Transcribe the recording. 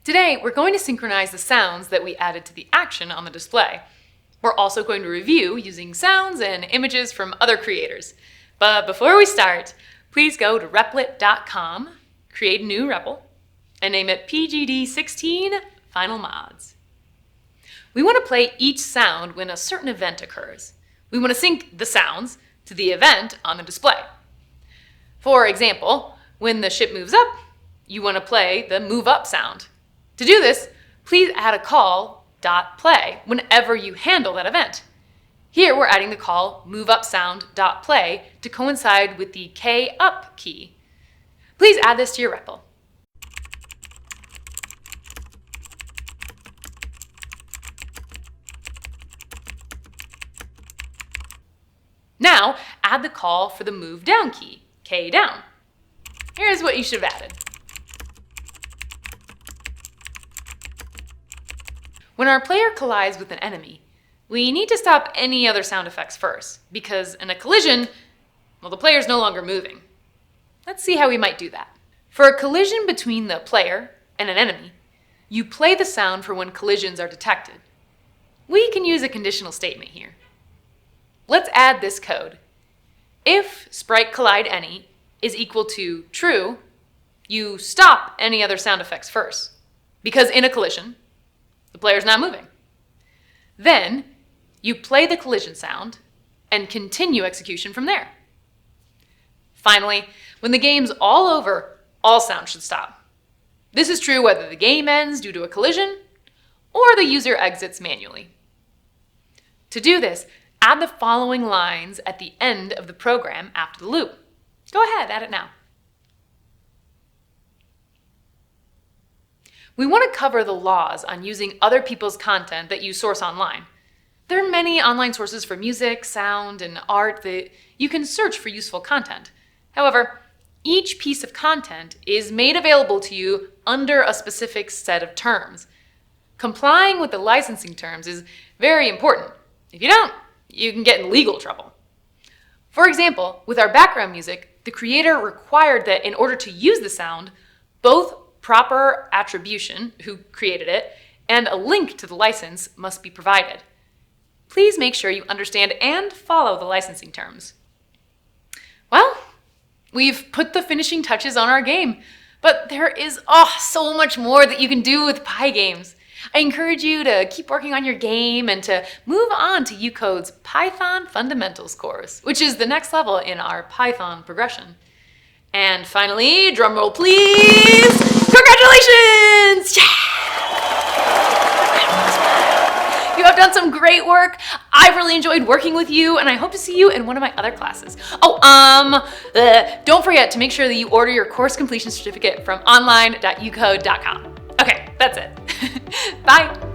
Today, we're going to synchronize the sounds that we added to the action on the display. We're also going to review using sounds and images from other creators. But before we start, please go to replit.com, create a new REPL, and name it PGD16 Final Mods. We want to play each sound when a certain event occurs. We want to sync the sounds to the event on the display. For example, when the ship moves up, you want to play the move up sound. To do this, please add a call .play whenever you handle that event. Here we're adding the call moveUpSound.play to coincide with the K up key. Please add this to your REPL. Now add the call for the move down key, K down. Here's what you should have added. When our player collides with an enemy, we need to stop any other sound effects first, because in a collision, well, the player's no longer moving. Let's see how we might do that. For a collision between the player and an enemy, you play the sound for when collisions are detected. We can use a conditional statement here. Let's add this code. If sprite collide any is equal to true, you stop any other sound effects first, because in a collision, the player's not moving. Then, you play the collision sound and continue execution from there. Finally, when the game's all over, all sound should stop. This is true whether the game ends due to a collision or the user exits manually. To do this, add the following lines at the end of the program after the loop. Go ahead, add it now. We want to cover the laws on using other people's content that you source online. There are many online sources for music, sound, and art that you can search for useful content. However, each piece of content is made available to you under a specific set of terms. Complying with the licensing terms is very important. If you don't, you can get in legal trouble. For example, with our background music, the creator required that in order to use the sound, both proper attribution, who created it, and a link to the license must be provided. Please make sure you understand and follow the licensing terms. Well, we've put the finishing touches on our game, but there is so much more that you can do with Pygames. I encourage you to keep working on your game and to move on to UCode's Python Fundamentals course, which is the next level in our Python progression. And finally, drumroll please, congratulations! Yeah! You have done some great work. I've really enjoyed working with you, and I hope to see you in one of my other classes. Don't forget to make sure that you order your course completion certificate from online.ucode.com. Okay, that's it. Bye.